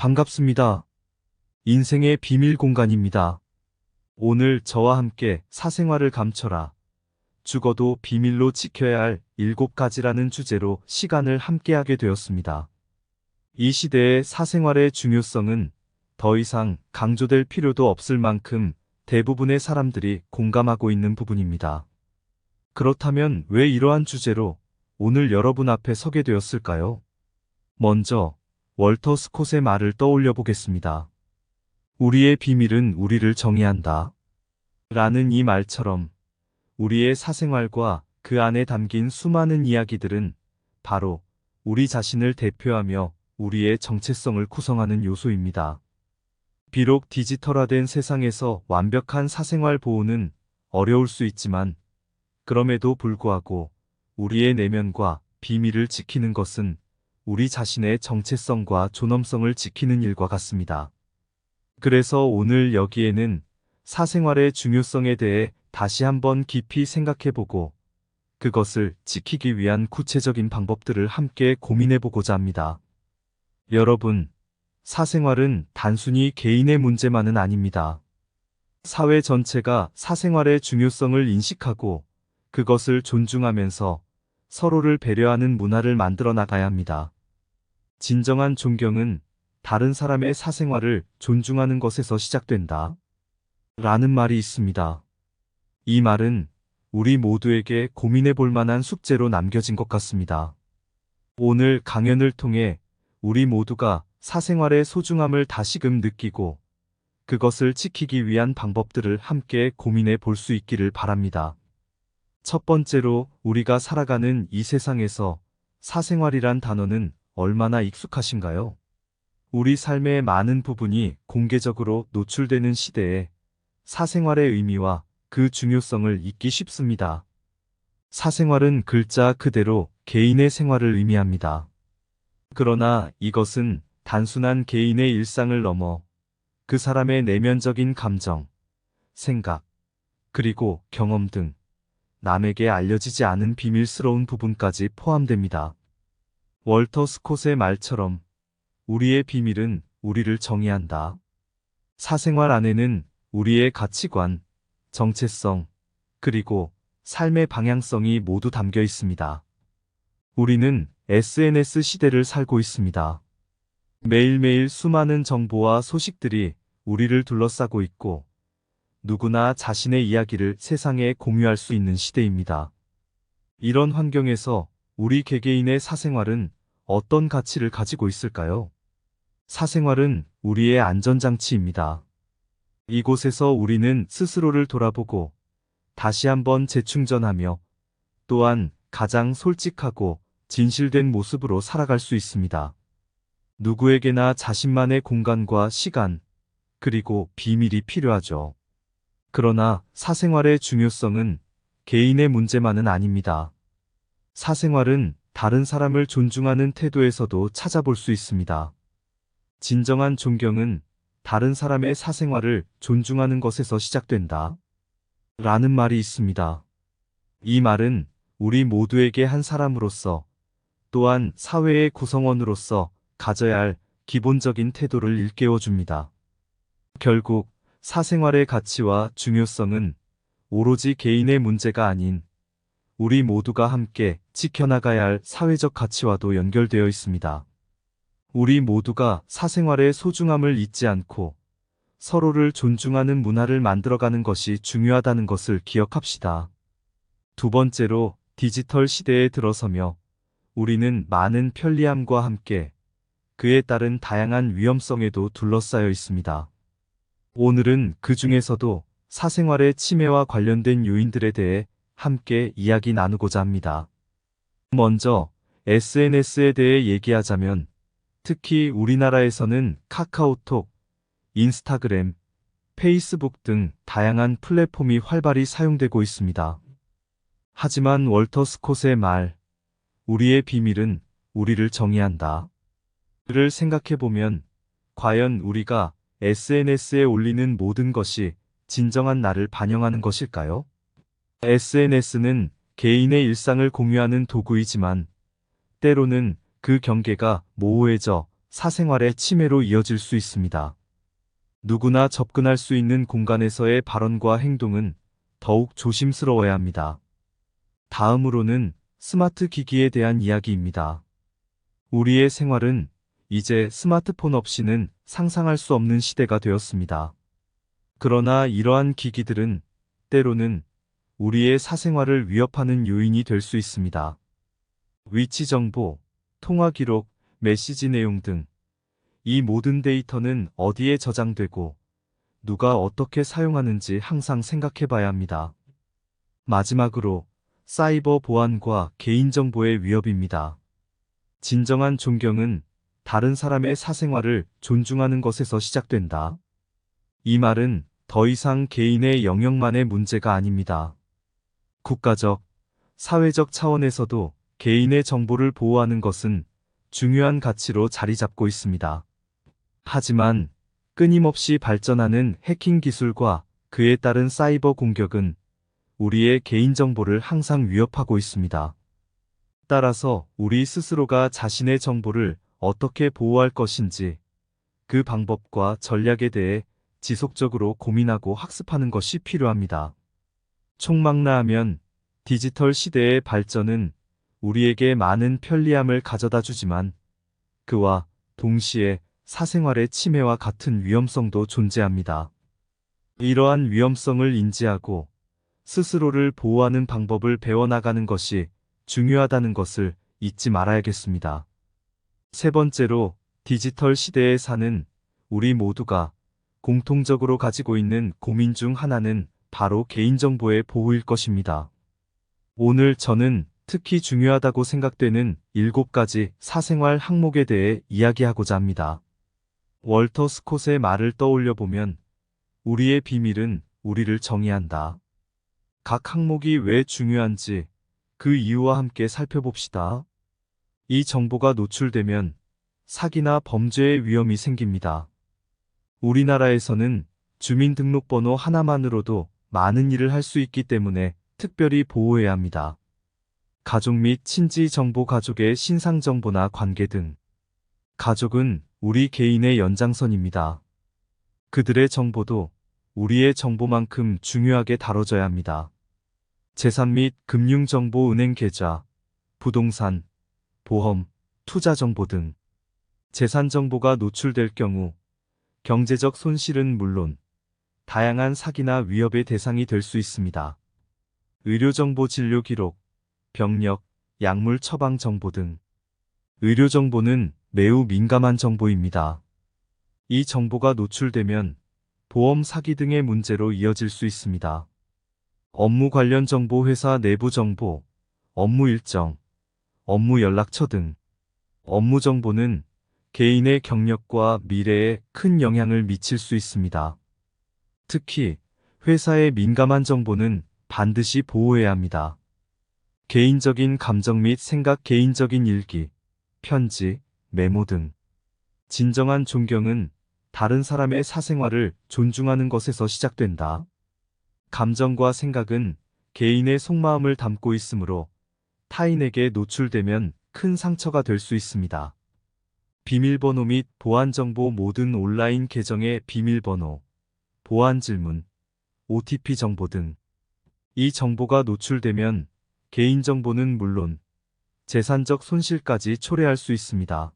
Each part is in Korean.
반갑습니다. 인생의 비밀 공간입니다. 오늘 저와 함께 사생활을 감춰라. 죽어도 비밀로 지켜야 할 7가지라는 주제로 시간을 함께하게 되었습니다. 이 시대의 사생활의 중요성은 더 이상 강조될 필요도 없을 만큼 대부분의 사람들이 공감하고 있는 부분입니다. 그렇다면 왜 이러한 주제로 오늘 여러분 앞에 서게 되었을까요? 먼저 월터 스콧의 말을 떠올려 보겠습니다. 우리의 비밀은 우리를 정의한다. 라는 이 말처럼 우리의 사생활과 그 안에 담긴 수많은 이야기들은 바로 우리 자신을 대표하며 우리의 정체성을 구성하는 요소입니다. 비록 디지털화된 세상에서 완벽한 사생활 보호는 어려울 수 있지만 그럼에도 불구하고 우리의 내면과 비밀을 지키는 것은 우리 자신의 정체성과 존엄성을 지키는 일과 같습니다. 그래서 오늘 여기에는 사생활의 중요성에 대해 다시 한번 깊이 생각해보고 그것을 지키기 위한 구체적인 방법들을 함께 고민해보고자 합니다. 여러분, 사생활은 단순히 개인의 문제만은 아닙니다. 사회 전체가 사생활의 중요성을 인식하고 그것을 존중하면서 서로를 배려하는 문화를 만들어 나가야 합니다. 진정한 존경은 다른 사람의 사생활을 존중하는 것에서 시작된다. 라는 말이 있습니다. 이 말은 우리 모두에게 고민해 볼 만한 숙제로 남겨진 것 같습니다. 오늘 강연을 통해 우리 모두가 사생활의 소중함을 다시금 느끼고 그것을 지키기 위한 방법들을 함께 고민해 볼 수 있기를 바랍니다. 첫 번째로 우리가 살아가는 이 세상에서 사생활이란 단어는 얼마나 익숙하신가요? 우리 삶의 많은 부분이 공개적으로 노출되는 시대에 사생활의 의미와 그 중요성을 잊기 쉽습니다. 사생활은 글자 그대로 개인의 생활을 의미합니다. 그러나 이것은 단순한 개인의 일상을 넘어 그 사람의 내면적인 감정, 생각, 그리고 경험 등 남에게 알려지지 않은 비밀스러운 부분까지 포함됩니다. 월터 스콧의 말처럼 우리의 비밀은 우리를 정의한다. 사생활 안에는 우리의 가치관, 정체성, 그리고 삶의 방향성이 모두 담겨 있습니다. 우리는 SNS 시대를 살고 있습니다. 매일매일 수많은 정보와 소식들이 우리를 둘러싸고 있고 누구나 자신의 이야기를 세상에 공유할 수 있는 시대입니다. 이런 환경에서 우리 개개인의 사생활은 어떤 가치를 가지고 있을까요? 사생활은 우리의 안전장치입니다. 이곳에서 우리는 스스로를 돌아보고 다시 한번 재충전하며 또한 가장 솔직하고 진실된 모습으로 살아갈 수 있습니다. 누구에게나 자신만의 공간과 시간, 그리고 비밀이 필요하죠. 그러나 사생활의 중요성은 개인의 문제만은 아닙니다. 사생활은 다른 사람을 존중하는 태도에서도 찾아볼 수 있습니다. 진정한 존경은 다른 사람의 사생활을 존중하는 것에서 시작된다. 라는 말이 있습니다. 이 말은 우리 모두에게 한 사람으로서 또한 사회의 구성원으로서 가져야 할 기본적인 태도를 일깨워줍니다. 결국 사생활의 가치와 중요성은 오로지 개인의 문제가 아닌 우리 모두가 함께 지켜나가야 할 사회적 가치와도 연결되어 있습니다. 우리 모두가 사생활의 소중함을 잊지 않고 서로를 존중하는 문화를 만들어가는 것이 중요하다는 것을 기억합시다. 두 번째로 디지털 시대에 들어서며 우리는 많은 편리함과 함께 그에 따른 다양한 위험성에도 둘러싸여 있습니다. 오늘은 그 중에서도 사생활의 침해와 관련된 요인들에 대해 함께 이야기 나누고자 합니다. 먼저 SNS에 대해 얘기하자면 특히 우리나라에서는 카카오톡, 인스타그램, 페이스북 등 다양한 플랫폼이 활발히 사용되고 있습니다. 하지만 월터 스콧의 말, 우리의 비밀은 우리를 정의한다. 를 생각해보면 과연 우리가 SNS에 올리는 모든 것이 진정한 나를 반영하는 것일까요? SNS는 개인의 일상을 공유하는 도구이지만 때로는 그 경계가 모호해져 사생활의 침해로 이어질 수 있습니다. 누구나 접근할 수 있는 공간에서의 발언과 행동은 더욱 조심스러워야 합니다. 다음으로는 스마트 기기에 대한 이야기입니다. 우리의 생활은 이제 스마트폰 없이는 상상할 수 없는 시대가 되었습니다. 그러나 이러한 기기들은 때로는 우리의 사생활을 위협하는 요인이 될 수 있습니다. 위치 정보, 통화 기록, 메시지 내용 등 이 모든 데이터는 어디에 저장되고 누가 어떻게 사용하는지 항상 생각해 봐야 합니다. 마지막으로 사이버 보안과 개인정보의 위협입니다. 진정한 존경은 다른 사람의 사생활을 존중하는 것에서 시작된다. 이 말은 더 이상 개인의 영역만의 문제가 아닙니다. 국가적, 사회적 차원에서도 개인의 정보를 보호하는 것은 중요한 가치로 자리 잡고 있습니다. 하지만 끊임없이 발전하는 해킹 기술과 그에 따른 사이버 공격은 우리의 개인정보를 항상 위협하고 있습니다. 따라서 우리 스스로가 자신의 정보를 어떻게 보호할 것인지 그 방법과 전략에 대해 지속적으로 고민하고 학습하는 것이 필요합니다. 총망라하면 디지털 시대의 발전은 우리에게 많은 편리함을 가져다 주지만 그와 동시에 사생활의 침해와 같은 위험성도 존재합니다. 이러한 위험성을 인지하고 스스로를 보호하는 방법을 배워나가는 것이 중요하다는 것을 잊지 말아야겠습니다. 세 번째로 디지털 시대에 사는 우리 모두가 공통적으로 가지고 있는 고민 중 하나는 바로 개인정보의 보호일 것입니다. 오늘 저는 특히 중요하다고 생각되는 7가지 사생활 항목에 대해 이야기하고자 합니다. 월터 스콧의 말을 떠올려 보면 우리의 비밀은 우리를 정의한다. 각 항목이 왜 중요한지 그 이유와 함께 살펴봅시다. 이 정보가 노출되면 사기나 범죄의 위험이 생깁니다. 우리나라에서는 주민등록번호 하나만으로도 많은 일을 할 수 있기 때문에 특별히 보호해야 합니다. 가족 및 친지 정보, 가족의 신상 정보나 관계 등. 가족은 우리 개인의 연장선입니다. 그들의 정보도 우리의 정보만큼 중요하게 다뤄져야 합니다. 재산 및 금융정보, 은행 계좌, 부동산, 보험, 투자 정보 등. 재산 정보가 노출될 경우 경제적 손실은 물론 다양한 사기나 위협의 대상이 될 수 있습니다. 의료정보, 진료 기록, 병력, 약물 처방 정보 등. 의료정보는 매우 민감한 정보입니다. 이 정보가 노출되면 보험 사기 등의 문제로 이어질 수 있습니다. 업무 관련 정보, 회사 내부 정보, 업무 일정, 업무 연락처 등. 업무 정보는 개인의 경력과 미래에 큰 영향을 미칠 수 있습니다. 특히 회사의 민감한 정보는 반드시 보호해야 합니다. 개인적인 감정 및 생각, 개인적인 일기, 편지, 메모 등. 진정한 존경은 다른 사람의 사생활을 존중하는 것에서 시작된다. 감정과 생각은 개인의 속마음을 담고 있으므로 타인에게 노출되면 큰 상처가 될 수 있습니다. 비밀번호 및 보안정보, 모든 온라인 계정의 비밀번호, 보안 질문, OTP 정보 등. 이 정보가 노출되면 개인정보는 물론 재산적 손실까지 초래할 수 있습니다.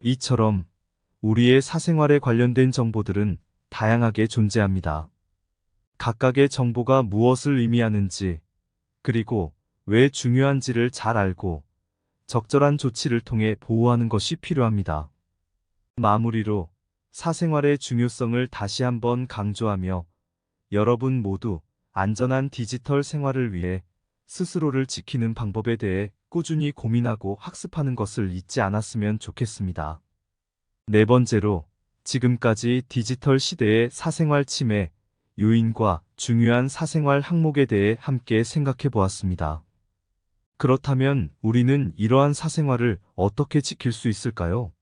이처럼 우리의 사생활에 관련된 정보들은 다양하게 존재합니다. 각각의 정보가 무엇을 의미하는지, 그리고 왜 중요한지를 잘 알고 적절한 조치를 통해 보호하는 것이 필요합니다. 마무리로 사생활의 중요성을 다시 한번 강조하며 여러분 모두 안전한 디지털 생활을 위해 스스로를 지키는 방법에 대해 꾸준히 고민하고 학습하는 것을 잊지 않았으면 좋겠습니다. 네 번째로, 지금까지 디지털 시대의 사생활 침해 요인과 중요한 사생활 항목에 대해 함께 생각해 보았습니다. 그렇다면 우리는 이러한 사생활을 어떻게 지킬 수 있을까요?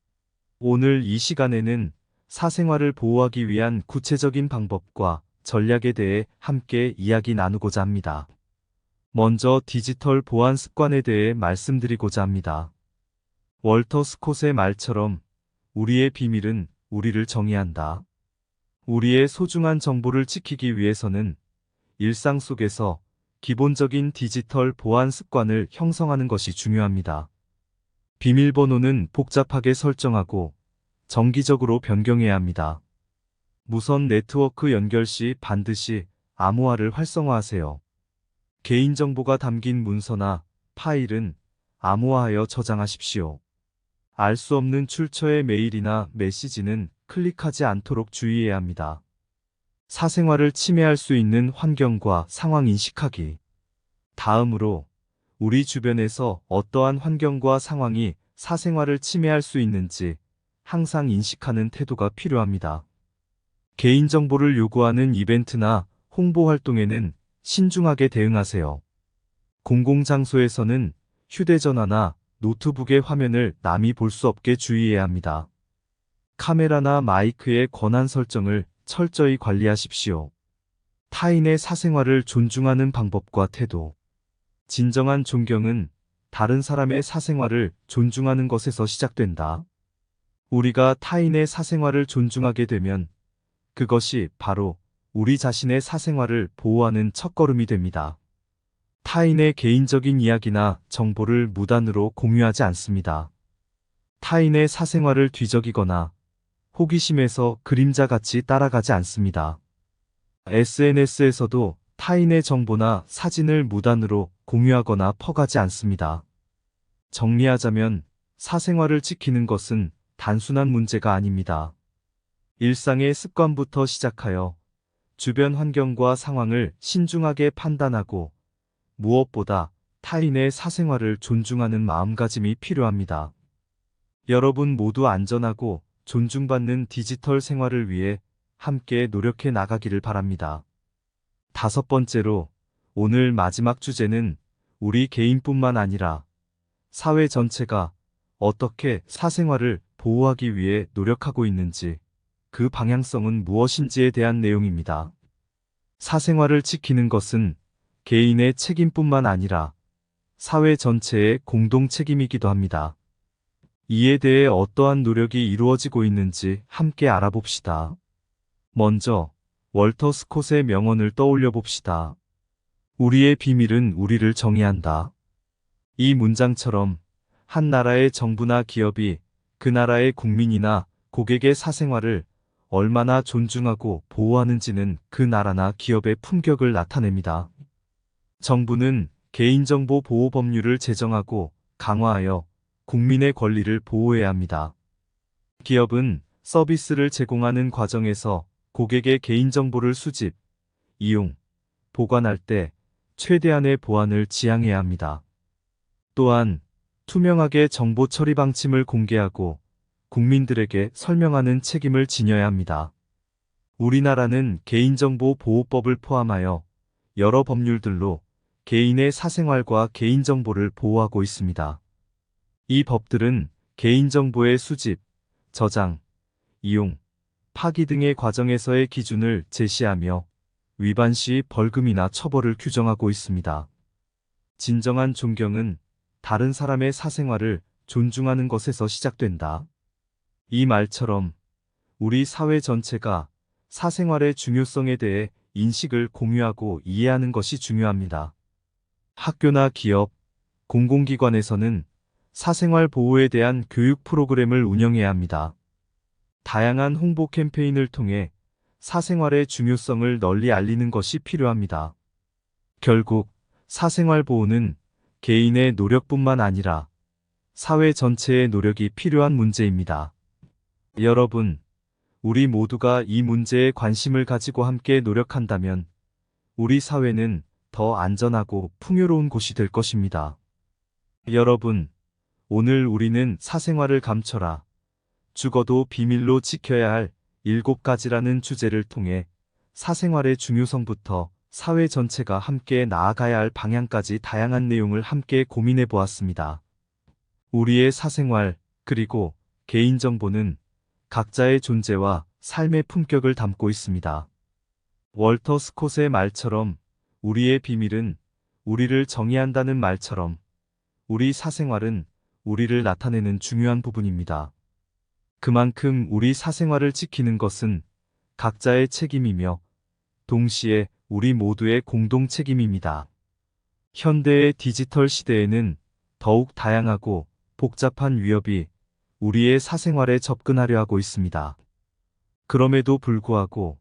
오늘 이 시간에는 사생활을 보호하기 위한 구체적인 방법과 전략에 대해 함께 이야기 나누고자 합니다. 먼저 디지털 보안 습관에 대해 말씀드리고자 합니다. 월터 스콧의 말처럼 우리의 비밀은 우리를 정의한다. 우리의 소중한 정보를 지키기 위해서는 일상 속에서 기본적인 디지털 보안 습관을 형성하는 것이 중요합니다. 비밀번호는 복잡하게 설정하고 정기적으로 변경해야 합니다. 무선 네트워크 연결 시 반드시 암호화를 활성화하세요. 개인정보가 담긴 문서나 파일은 암호화하여 저장하십시오. 알 수 없는 출처의 메일이나 메시지는 클릭하지 않도록 주의해야 합니다. 사생활을 침해할 수 있는 환경과 상황 인식하기. 다음으로 우리 주변에서 어떠한 환경과 상황이 사생활을 침해할 수 있는지 항상 인식하는 태도가 필요합니다. 개인정보를 요구하는 이벤트나 홍보 활동에는 신중하게 대응하세요. 공공장소에서는 휴대전화나 노트북의 화면을 남이 볼 수 없게 주의해야 합니다. 카메라나 마이크의 권한 설정을 철저히 관리하십시오. 타인의 사생활을 존중하는 방법과 태도. 진정한 존경은 다른 사람의 사생활을 존중하는 것에서 시작된다. 우리가 타인의 사생활을 존중하게 되면 그것이 바로 우리 자신의 사생활을 보호하는 첫걸음이 됩니다. 타인의 개인적인 이야기나 정보를 무단으로 공유하지 않습니다. 타인의 사생활을 뒤적이거나 호기심에서 그림자같이 따라가지 않습니다. SNS에서도 타인의 정보나 사진을 무단으로 공유하거나 퍼가지 않습니다. 정리하자면 사생활을 지키는 것은 단순한 문제가 아닙니다. 일상의 습관부터 시작하여 주변 환경과 상황을 신중하게 판단하고 무엇보다 타인의 사생활을 존중하는 마음가짐이 필요합니다. 여러분 모두 안전하고 존중받는 디지털 생활을 위해 함께 노력해 나가기를 바랍니다. 다섯 번째로, 오늘 마지막 주제는 우리 개인뿐만 아니라 사회 전체가 어떻게 사생활을 보호하기 위해 노력하고 있는지, 그 방향성은 무엇인지에 대한 내용입니다. 사생활을 지키는 것은 개인의 책임뿐만 아니라 사회 전체의 공동 책임이기도 합니다. 이에 대해 어떠한 노력이 이루어지고 있는지 함께 알아봅시다. 먼저 월터 스콧의 명언을 떠올려 봅시다. 우리의 비밀은 우리를 정의한다. 이 문장처럼 한 나라의 정부나 기업이 그 나라의 국민이나 고객의 사생활을 얼마나 존중하고 보호하는지는 그 나라나 기업의 품격을 나타냅니다. 정부는 개인정보 보호 법률을 제정하고 강화하여 국민의 권리를 보호해야 합니다. 기업은 서비스를 제공하는 과정에서 고객의 개인정보를 수집, 이용, 보관할 때 최대한의 보안을 지향해야 합니다. 또한 투명하게 정보 처리 방침을 공개하고 국민들에게 설명하는 책임을 지녀야 합니다. 우리나라는 개인정보 보호법을 포함하여 여러 법률들로 개인의 사생활과 개인정보를 보호하고 있습니다. 이 법들은 개인정보의 수집, 저장, 이용, 파기 등의 과정에서의 기준을 제시하며 위반 시 벌금이나 처벌을 규정하고 있습니다. 진정한 존경은 다른 사람의 사생활을 존중하는 것에서 시작된다. 이 말처럼 우리 사회 전체가 사생활의 중요성에 대해 인식을 공유하고 이해하는 것이 중요합니다. 학교나 기업, 공공기관에서는 사생활 보호에 대한 교육 프로그램을 운영해야 합니다. 다양한 홍보 캠페인을 통해 사생활의 중요성을 널리 알리는 것이 필요합니다. 결국 사생활 보호는 개인의 노력뿐만 아니라 사회 전체의 노력이 필요한 문제입니다. 여러분, 우리 모두가 이 문제에 관심을 가지고 함께 노력한다면 우리 사회는 더 안전하고 풍요로운 곳이 될 것입니다. 여러분, 오늘 우리는 사생활을 감춰라, 죽어도 비밀로 지켜야 할 7가지라는 주제를 통해 사생활의 중요성부터 사회 전체가 함께 나아가야 할 방향까지 다양한 내용을 함께 고민해 보았습니다. 우리의 사생활, 그리고 개인정보는 각자의 존재와 삶의 품격을 담고 있습니다. 월터 스콧의 말처럼 우리의 비밀은 우리를 정의한다는 말처럼 우리 사생활은 우리를 나타내는 중요한 부분입니다. 그만큼 우리 사생활을 지키는 것은 각자의 책임이며 동시에 우리 모두의 공동 책임입니다. 현대의 디지털 시대에는 더욱 다양하고 복잡한 위협이 우리의 사생활에 접근하려 하고 있습니다. 그럼에도 불구하고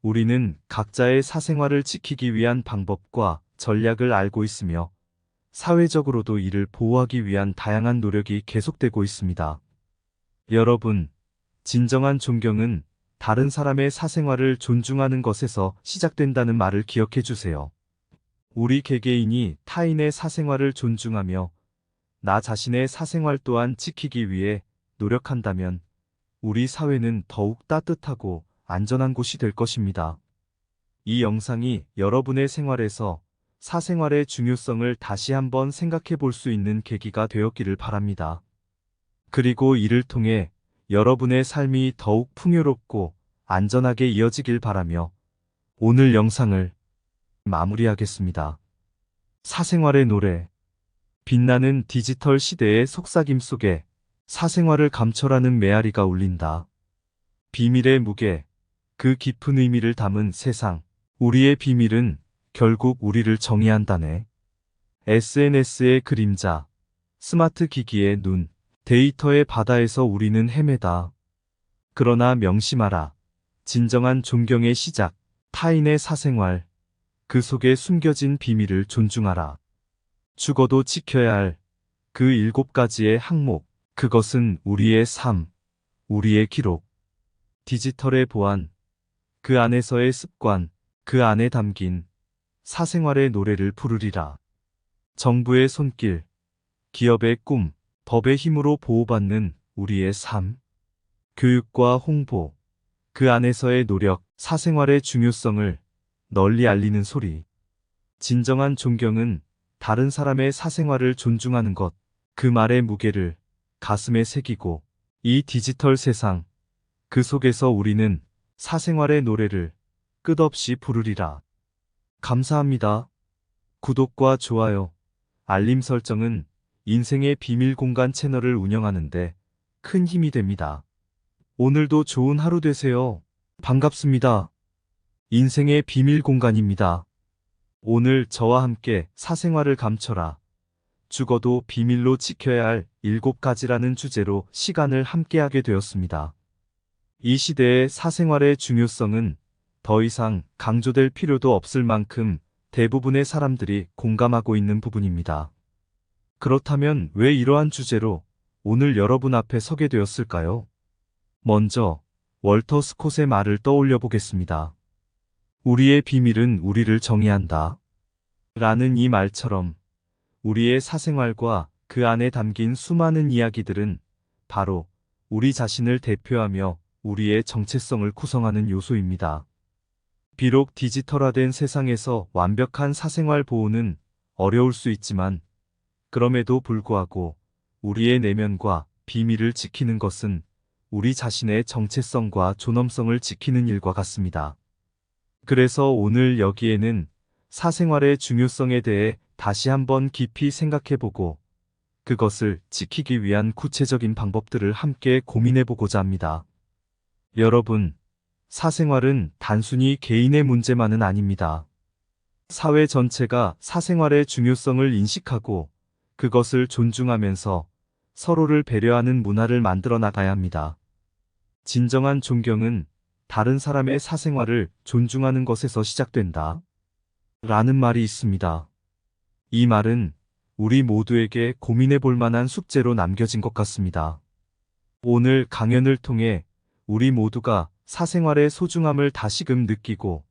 우리는 각자의 사생활을 지키기 위한 방법과 전략을 알고 있으며 사회적으로도 이를 보호하기 위한 다양한 노력이 계속되고 있습니다. 여러분, 진정한 존경은 다른 사람의 사생활을 존중하는 것에서 시작된다는 말을 기억해 주세요. 우리 개개인이 타인의 사생활을 존중하며 나 자신의 사생활 또한 지키기 위해 노력한다면 우리 사회는 더욱 따뜻하고 안전한 곳이 될 것입니다. 이 영상이 여러분의 생활에서 사생활의 중요성을 다시 한번 생각해 볼 수 있는 계기가 되었기를 바랍니다. 그리고 이를 통해 여러분의 삶이 더욱 풍요롭고 안전하게 이어지길 바라며 오늘 영상을 마무리하겠습니다. 사생활의 노래. 빛나는 디지털 시대의 속삭임 속에 사생활을 감춰라는 메아리가 울린다. 비밀의 무게, 그 깊은 의미를 담은 세상. 우리의 비밀은 결국 우리를 정의한다네. SNS의 그림자, 스마트 기기의 눈, 데이터의 바다에서 우리는 헤매다. 그러나 명심하라. 진정한 존경의 시작, 타인의 사생활, 그 속에 숨겨진 비밀을 존중하라. 죽어도 지켜야 할 그 7가지의 항목, 그것은 우리의 삶, 우리의 기록, 디지털의 보안, 그 안에서의 습관, 그 안에 담긴 사생활의 노래를 부르리라. 정부의 손길, 기업의 꿈, 법의 힘으로 보호받는 우리의 삶, 교육과 홍보, 그 안에서의 노력, 사생활의 중요성을 널리 알리는 소리. 진정한 존경은 다른 사람의 사생활을 존중하는 것, 그 말의 무게를 가슴에 새기고 이 디지털 세상, 그 속에서 우리는 사생활의 노래를 끝없이 부르리라. 감사합니다. 구독과 좋아요, 알림 설정은 인생의 비밀 공간 채널을 운영하는데 큰 힘이 됩니다. 오늘도 좋은 하루 되세요. 반갑습니다. 인생의 비밀 공간입니다. 오늘 저와 함께 사생활을 감춰라. 죽어도 비밀로 지켜야 할 7가지라는 주제로 시간을 함께하게 되었습니다. 이 시대의 사생활의 중요성은 더 이상 강조될 필요도 없을 만큼 대부분의 사람들이 공감하고 있는 부분입니다. 그렇다면 왜 이러한 주제로 오늘 여러분 앞에 서게 되었을까요? 먼저 월터 스콧의 말을 떠올려 보겠습니다. 우리의 비밀은 우리를 정의한다. 라는 이 말처럼 우리의 사생활과 그 안에 담긴 수많은 이야기들은 바로 우리 자신을 대표하며 우리의 정체성을 구성하는 요소입니다. 비록 디지털화된 세상에서 완벽한 사생활 보호는 어려울 수 있지만 그럼에도 불구하고 우리의 내면과 비밀을 지키는 것은 우리 자신의 정체성과 존엄성을 지키는 일과 같습니다. 그래서 오늘 여기에는 사생활의 중요성에 대해 다시 한번 깊이 생각해보고 그것을 지키기 위한 구체적인 방법들을 함께 고민해보고자 합니다. 여러분, 사생활은 단순히 개인의 문제만은 아닙니다. 사회 전체가 사생활의 중요성을 인식하고 그것을 존중하면서 서로를 배려하는 문화를 만들어 나가야 합니다. 진정한 존경은 다른 사람의 사생활을 존중하는 것에서 시작된다. 라는 말이 있습니다. 이 말은 우리 모두에게 고민해 볼 만한 숙제로 남겨진 것 같습니다. 오늘 강연을 통해 우리 모두가 사생활의 소중함을 다시금 느끼고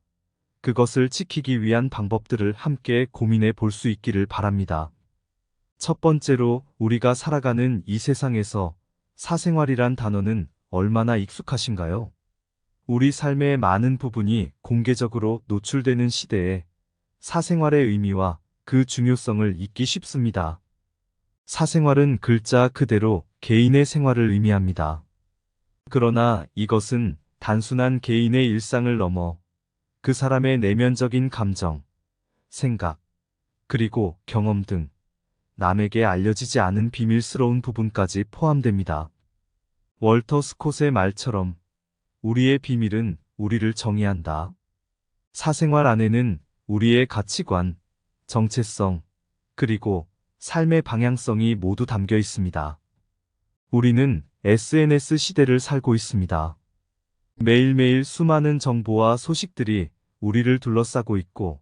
그것을 지키기 위한 방법들을 함께 고민해 볼 수 있기를 바랍니다. 첫 번째로 우리가 살아가는 이 세상에서 사생활이란 단어는 얼마나 익숙하신가요? 우리 삶의 많은 부분이 공개적으로 노출되는 시대에 사생활의 의미와 그 중요성을 잊기 쉽습니다. 사생활은 글자 그대로 개인의 생활을 의미합니다. 그러나 이것은 단순한 개인의 일상을 넘어 그 사람의 내면적인 감정, 생각, 그리고 경험 등 남에게 알려지지 않은 비밀스러운 부분까지 포함됩니다. 월터 스콧의 말처럼 우리의 비밀은 우리를 정의한다. 사생활 안에는 우리의 가치관, 정체성, 그리고 삶의 방향성이 모두 담겨 있습니다. 우리는 SNS 시대를 살고 있습니다. 매일매일 수많은 정보와 소식들이 우리를 둘러싸고 있고,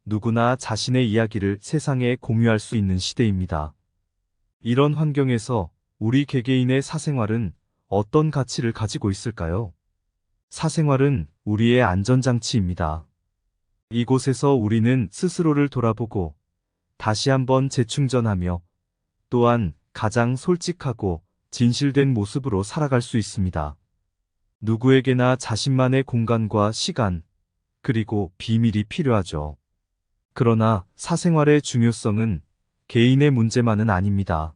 누구나 자신의 이야기를 세상에 공유할 수 있는 시대입니다. 이런 환경에서 우리 개개인의 사생활은 어떤 가치를 가지고 있을까요? 사생활은 우리의 안전장치입니다. 이곳에서 우리는 스스로를 돌아보고 다시 한번 재충전하며 또한 가장 솔직하고 진실된 모습으로 살아갈 수 있습니다. 누구에게나 자신만의 공간과 시간, 그리고 비밀이 필요하죠. 그러나 사생활의 중요성은 개인의 문제만은 아닙니다.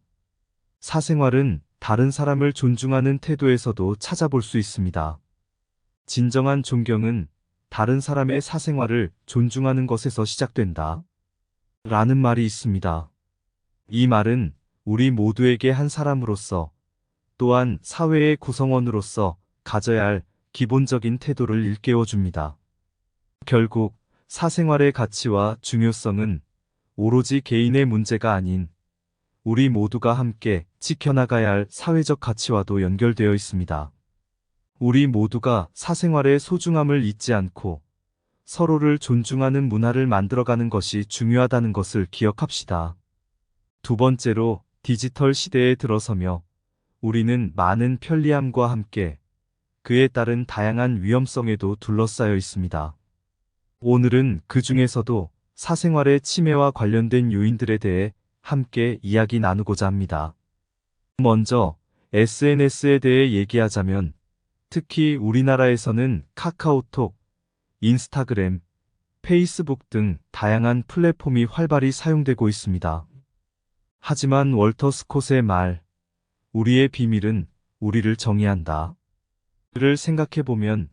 사생활은 다른 사람을 존중하는 태도에서도 찾아볼 수 있습니다. 진정한 존경은 다른 사람의 사생활을 존중하는 것에서 시작된다. 라는 말이 있습니다. 이 말은 우리 모두에게 한 사람으로서 또한 사회의 구성원으로서 가져야 할 기본적인 태도를 일깨워 줍니다. 결국 사생활의 가치와 중요성은 오로지 개인의 문제가 아닌 우리 모두가 함께 지켜나가야 할 사회적 가치와도 연결되어 있습니다. 우리 모두가 사생활의 소중함을 잊지 않고 서로를 존중하는 문화를 만들어가는 것이 중요하다는 것을 기억합시다. 두 번째로, 디지털 시대에 들어서며 우리는 많은 편리함과 함께 그에 따른 다양한 위험성에도 둘러싸여 있습니다. 오늘은 그 중에서도 사생활의 침해와 관련된 요인들에 대해 함께 이야기 나누고자 합니다. 먼저 SNS에 대해 얘기하자면, 특히 우리나라에서는 카카오톡, 인스타그램, 페이스북 등 다양한 플랫폼이 활발히 사용되고 있습니다. 하지만 월터 스콧의 말, 우리의 비밀은 우리를 정의한다. 를 생각해보면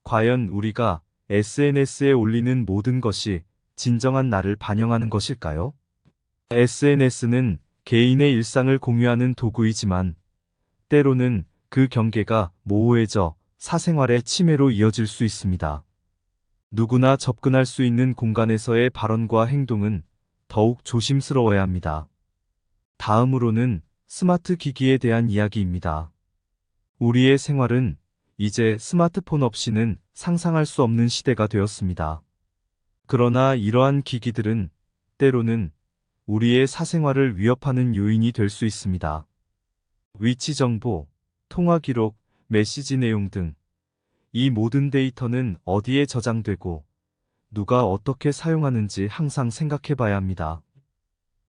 과연 우리가 SNS에 올리는 모든 것이 진정한 나를 반영하는 것일까요? SNS는 개인의 일상을 공유하는 도구이지만 때로는 그 경계가 모호해져 사생활의 침해로 이어질 수 있습니다. 누구나 접근할 수 있는 공간에서의 발언과 행동은 더욱 조심스러워야 합니다. 다음으로는 스마트 기기에 대한 이야기입니다. 우리의 생활은 이제 스마트폰 없이는 상상할 수 없는 시대가 되었습니다. 그러나 이러한 기기들은 때로는 우리의 사생활을 위협하는 요인이 될 수 있습니다. 위치 정보, 통화 기록, 메시지 내용 등 이 모든 데이터는 어디에 저장되고 누가 어떻게 사용하는지 항상 생각해 봐야 합니다.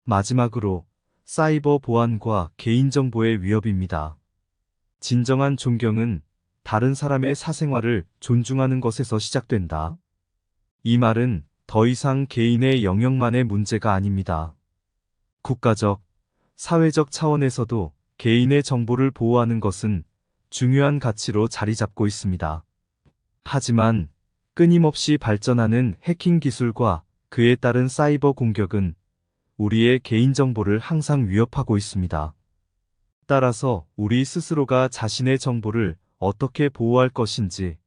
마지막으로 사이버 보안과 개인정보의 위협입니다. 진정한 존경은 다른 사람의 사생활을 존중하는 것에서 시작된다. 이 말은 더 이상 개인의 영역만의 문제가 아닙니다. 국가적, 사회적 차원에서도 개인의 정보를 보호하는 것은 중요한 가치로 자리 잡고 있습니다. 하지만 끊임없이 발전하는 해킹 기술과 그에 따른 사이버 공격은 우리의 개인정보를 항상 위협하고 있습니다. 따라서 우리 스스로가 자신의 정보를 어떻게 보호할 것인지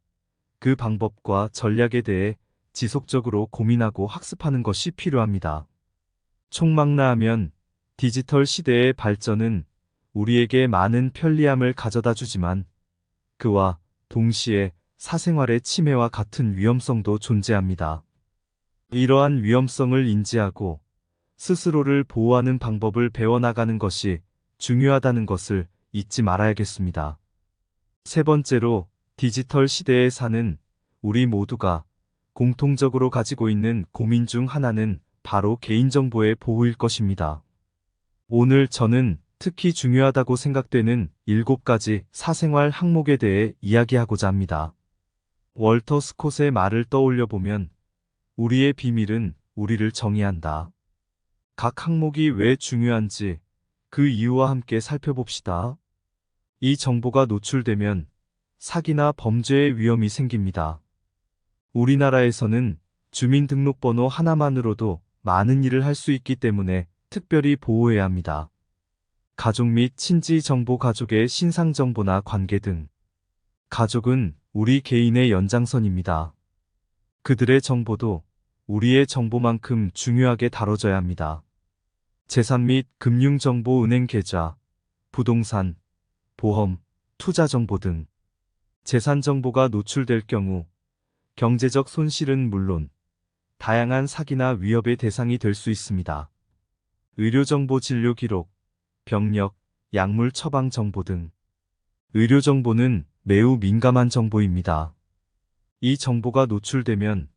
그 방법과 전략에 대해 지속적으로 고민하고 학습하는 것이 필요합니다. 총망라하면 디지털 시대의 발전은 우리에게 많은 편리함을 가져다 주지만 그와 동시에 사생활의 침해와 같은 위험성도 존재합니다. 이러한 위험성을 인지하고 스스로를 보호하는 방법을 배워나가는 것이 중요하다는 것을 잊지 말아야겠습니다. 세 번째로, 디지털 시대에 사는 우리 모두가 공통적으로 가지고 있는 고민 중 하나는 바로 개인정보의 보호일 것입니다. 오늘 저는 특히 중요하다고 생각되는 7가지 사생활 항목에 대해 이야기하고자 합니다. 월터 스콧의 말을 떠올려 보면 우리의 비밀은 우리를 정의한다. 각 항목이 왜 중요한지 그 이유와 함께 살펴봅시다. 이 정보가 노출되면 사기나 범죄의 위험이 생깁니다. 우리나라에서는 주민등록번호 하나만으로도 많은 일을 할 수 있기 때문에 특별히 보호해야 합니다. 가족 및 친지 정보, 가족의 신상 정보나 관계 등. 가족은 우리 개인의 연장선입니다. 그들의 정보도 우리의 정보만큼 중요하게 다뤄져야 합니다. 재산 및 금융 정보, 은행 계좌, 부동산, 보험, 투자 정보 등. 재산 정보가 노출될 경우 경제적 손실은 물론 다양한 사기나 위협의 대상이 될 수 있습니다. 의료 정보, 진료 기록, 병력, 약물 처방 정보 등. 의료 정보는 매우 민감한 정보입니다. 이 정보가 노출되면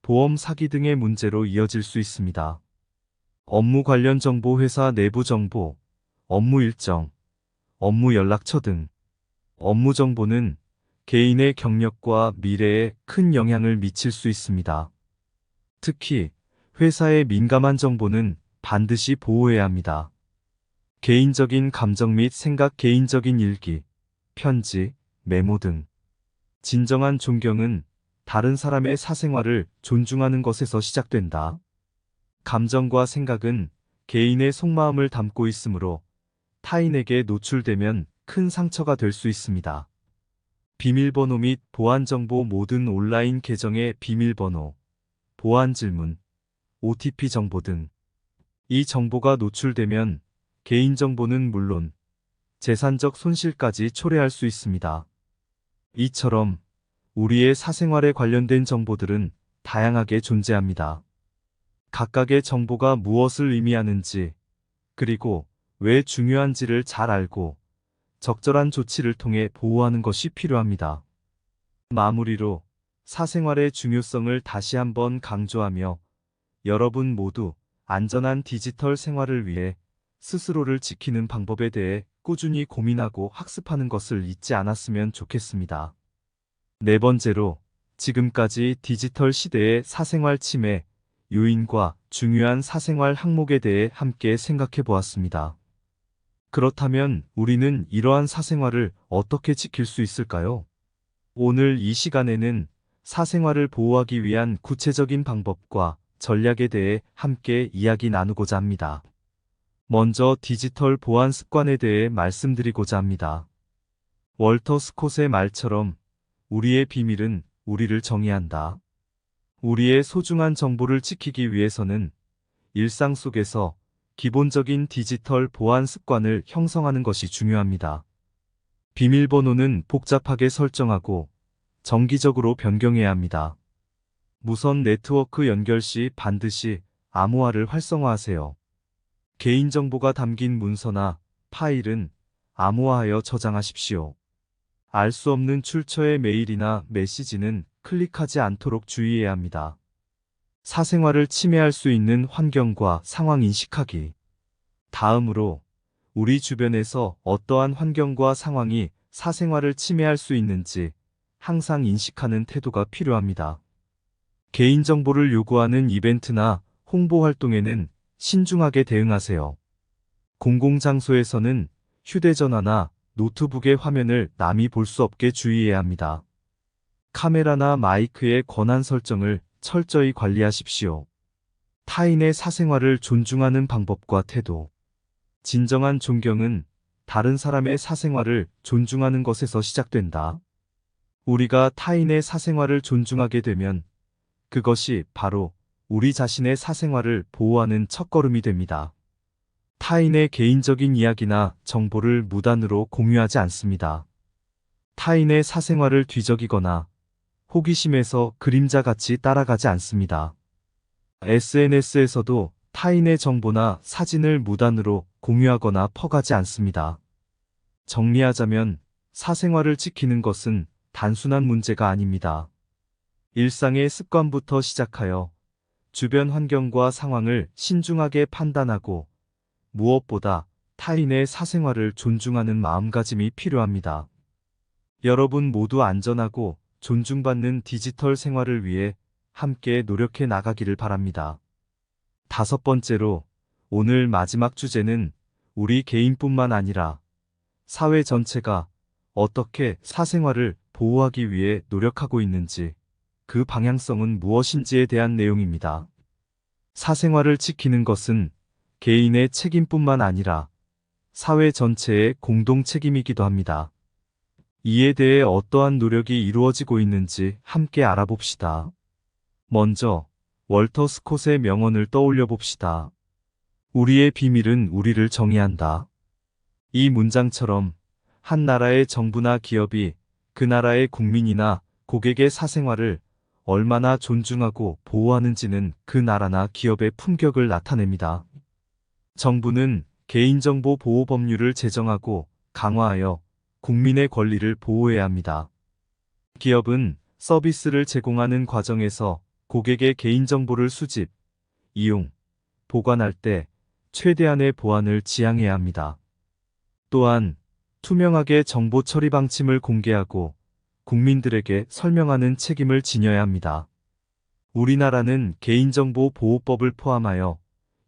보험 사기 등의 문제로 이어질 수 있습니다. 업무 관련 정보, 회사 내부 정보, 업무 일정, 업무 연락처 등. 업무 정보는 개인의 경력과 미래에 큰 영향을 미칠 수 있습니다. 특히 회사의 민감한 정보는 반드시 보호해야 합니다. 개인적인 감정 및 생각, 개인적인 일기, 편지, 메모 등. 진정한 존경은 다른 사람의 사생활을 존중하는 것에서 시작된다. 감정과 생각은 개인의 속마음을 담고 있으므로 타인에게 노출되면 큰 상처가 될 수 있습니다. 비밀번호 및 보안 정보, 모든 온라인 계정의 비밀번호, 보안 질문, OTP 정보 등. 이 정보가 노출되면 개인정보는 물론 재산적 손실까지 초래할 수 있습니다. 이처럼 우리의 사생활에 관련된 정보들은 다양하게 존재합니다. 각각의 정보가 무엇을 의미하는지, 그리고 왜 중요한지를 잘 알고 적절한 조치를 통해 보호하는 것이 필요합니다. 마무리로 사생활의 중요성을 다시 한번 강조하며 여러분 모두 안전한 디지털 생활을 위해 스스로를 지키는 방법에 대해 꾸준히 고민하고 학습하는 것을 잊지 않았으면 좋겠습니다. 네 번째로, 지금까지 디지털 시대의 사생활 침해 요인과 중요한 사생활 항목에 대해 함께 생각해 보았습니다. 그렇다면 우리는 이러한 사생활을 어떻게 지킬 수 있을까요? 오늘 이 시간에는 사생활을 보호하기 위한 구체적인 방법과 전략에 대해 함께 이야기 나누고자 합니다. 먼저 디지털 보안 습관에 대해 말씀드리고자 합니다. 월터 스콧의 말처럼 우리의 비밀은 우리를 정의한다. 우리의 소중한 정보를 지키기 위해서는 일상 속에서 기본적인 디지털 보안 습관을 형성하는 것이 중요합니다. 비밀번호는 복잡하게 설정하고 정기적으로 변경해야 합니다. 무선 네트워크 연결 시 반드시 암호화를 활성화하세요. 개인정보가 담긴 문서나 파일은 암호화하여 저장하십시오. 알 수 없는 출처의 메일이나 메시지는 클릭하지 않도록 주의해야 합니다. 사생활을 침해할 수 있는 환경과 상황 인식하기. 다음으로 우리 주변에서 어떠한 환경과 상황이 사생활을 침해할 수 있는지 항상 인식하는 태도가 필요합니다. 개인정보를 요구하는 이벤트나 홍보 활동에는 신중하게 대응하세요. 공공장소에서는 휴대전화나 노트북의 화면을 남이 볼 수 없게 주의해야 합니다. 카메라나 마이크의 권한 설정을 철저히 관리하십시오. 타인의 사생활을 존중하는 방법과 태도. 진정한 존경은 다른 사람의 사생활을 존중하는 것에서 시작된다. 우리가 타인의 사생활을 존중하게 되면 그것이 바로 우리 자신의 사생활을 보호하는 첫걸음이 됩니다. 타인의 개인적인 이야기나 정보를 무단으로 공유하지 않습니다. 타인의 사생활을 뒤적이거나 호기심에서 그림자같이 따라가지 않습니다. SNS에서도 타인의 정보나 사진을 무단으로 공유하거나 퍼가지 않습니다. 정리하자면 사생활을 지키는 것은 단순한 문제가 아닙니다. 일상의 습관부터 시작하여 주변 환경과 상황을 신중하게 판단하고 무엇보다 타인의 사생활을 존중하는 마음가짐이 필요합니다. 여러분 모두 안전하고 존중받는 디지털 생활을 위해 함께 노력해 나가기를 바랍니다. 다섯 번째로, 오늘 마지막 주제는 우리 개인뿐만 아니라 사회 전체가 어떻게 사생활을 보호하기 위해 노력하고 있는지, 그 방향성은 무엇인지에 대한 내용입니다. 사생활을 지키는 것은 개인의 책임뿐만 아니라 사회 전체의 공동 책임이기도 합니다. 이에 대해 어떠한 노력이 이루어지고 있는지 함께 알아봅시다. 먼저 월터 스콧의 명언을 떠올려 봅시다. 우리의 비밀은 우리를 정의한다. 이 문장처럼 한 나라의 정부나 기업이 그 나라의 국민이나 고객의 사생활을 얼마나 존중하고 보호하는지는 그 나라나 기업의 품격을 나타냅니다. 정부는 개인정보 보호 법률을 제정하고 강화하여 국민의 권리를 보호해야 합니다. 기업은 서비스를 제공하는 과정에서 고객의 개인정보를 수집, 이용, 보관할 때 최대한의 보안을 지향해야 합니다. 또한 투명하게 정보 처리 방침을 공개하고 국민들에게 설명하는 책임을 지녀야 합니다. 우리나라는 개인정보 보호법을 포함하여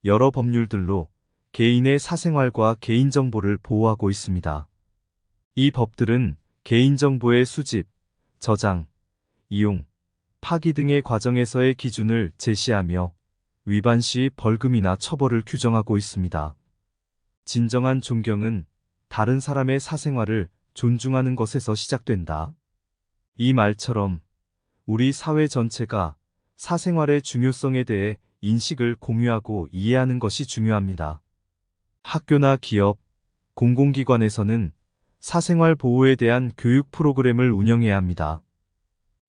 여러 법률들로 개인의 사생활과 개인정보를 보호하고 있습니다. 이 법들은 개인정보의 수집, 저장, 이용, 파기 등의 과정에서의 기준을 제시하며 위반 시 벌금이나 처벌을 규정하고 있습니다. 진정한 존경은 다른 사람의 사생활을 존중하는 것에서 시작된다. 이 말처럼 우리 사회 전체가 사생활의 중요성에 대해 인식을 공유하고 이해하는 것이 중요합니다. 학교나 기업, 공공기관에서는 사생활 보호에 대한 교육 프로그램을 운영해야 합니다.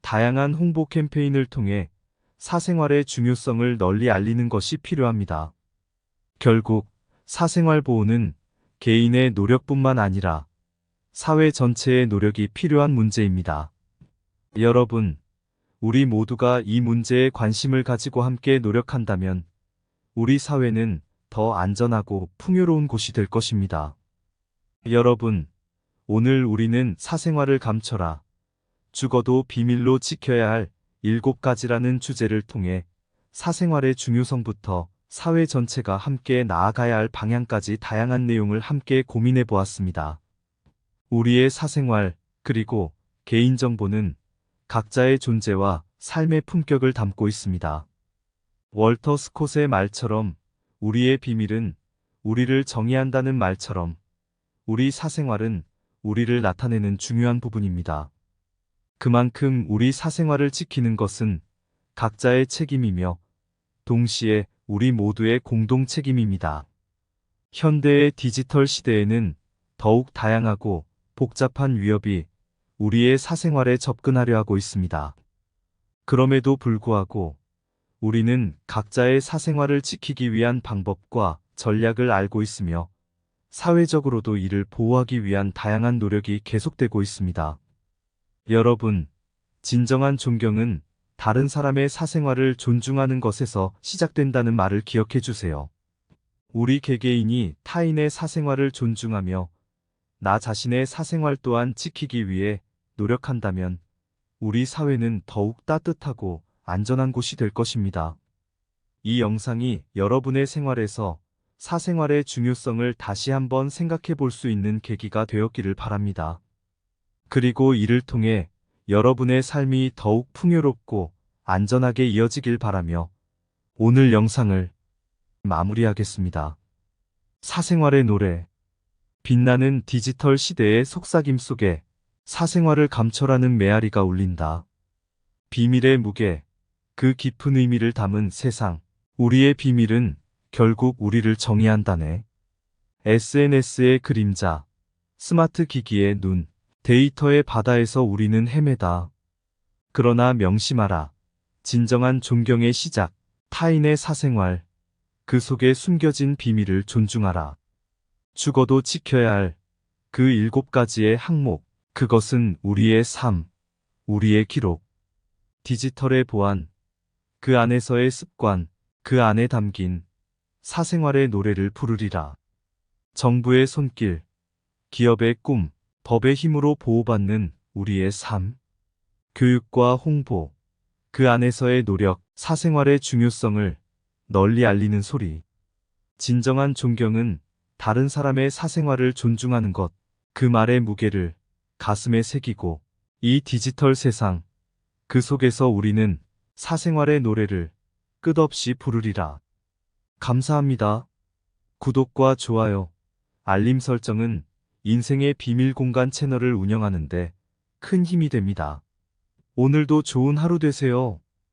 다양한 홍보 캠페인을 통해 사생활의 중요성을 널리 알리는 것이 필요합니다. 결국 사생활 보호는 개인의 노력뿐만 아니라 사회 전체의 노력이 필요한 문제입니다. 여러분, 우리 모두가 이 문제에 관심을 가지고 함께 노력한다면 우리 사회는 더 안전하고 풍요로운 곳이 될 것입니다. 여러분, 오늘 우리는 사생활을 감춰라, 죽어도 비밀로 지켜야 할 7가지라는 주제를 통해 사생활의 중요성부터 사회 전체가 함께 나아가야 할 방향까지 다양한 내용을 함께 고민해 보았습니다. 우리의 사생활, 그리고 개인정보는 각자의 존재와 삶의 품격을 담고 있습니다. 월터 스콧의 말처럼 우리의 비밀은 우리를 정의한다는 말처럼 우리 사생활은 우리를 나타내는 중요한 부분입니다. 그만큼 우리 사생활을 지키는 것은 각자의 책임이며 동시에 우리 모두의 공동 책임입니다. 현대의 디지털 시대에는 더욱 다양하고 복잡한 위협이 우리의 사생활에 접근하려 하고 있습니다. 그럼에도 불구하고 우리는 각자의 사생활을 지키기 위한 방법과 전략을 알고 있으며 사회적으로도 이를 보호하기 위한 다양한 노력이 계속되고 있습니다. 여러분, 진정한 존경은 다른 사람의 사생활을 존중하는 것에서 시작된다는 말을 기억해 주세요. 우리 개개인이 타인의 사생활을 존중하며 나 자신의 사생활 또한 지키기 위해 노력한다면 우리 사회는 더욱 따뜻하고 안전한 곳이 될 것입니다. 이 영상이 여러분의 생활에서 사생활의 중요성을 다시 한번 생각해 볼 수 있는 계기가 되었기를 바랍니다. 그리고 이를 통해 여러분의 삶이 더욱 풍요롭고 안전하게 이어지길 바라며 오늘 영상을 마무리하겠습니다. 사생활의 노래. 빛나는 디지털 시대의 속삭임 속에 사생활을 감춰라는 메아리가 울린다. 비밀의 무게, 그 깊은 의미를 담은 세상. 우리의 비밀은 결국 우리를 정의한다네. SNS의 그림자, 스마트 기기의 눈, 데이터의 바다에서 우리는 헤매다. 그러나 명심하라. 진정한 존경의 시작, 타인의 사생활, 그 속에 숨겨진 비밀을 존중하라. 죽어도 지켜야 할 그 7가지의 항목, 그것은 우리의 삶, 우리의 기록. 디지털의 보안, 그 안에서의 습관, 그 안에 담긴 사생활의 노래를 부르리라. 정부의 손길, 기업의 꿈, 법의 힘으로 보호받는 우리의 삶. 교육과 홍보, 그 안에서의 노력, 사생활의 중요성을 널리 알리는 소리. 진정한 존경은 다른 사람의 사생활을 존중하는 것, 그 말의 무게를 가슴에 새기고 이 디지털 세상, 그 속에서 우리는 사생활의 노래를 끝없이 부르리라. 감사합니다. 구독과 좋아요, 알림 설정은 인생의 비밀 공간 채널을 운영하는데 큰 힘이 됩니다. 오늘도 좋은 하루 되세요.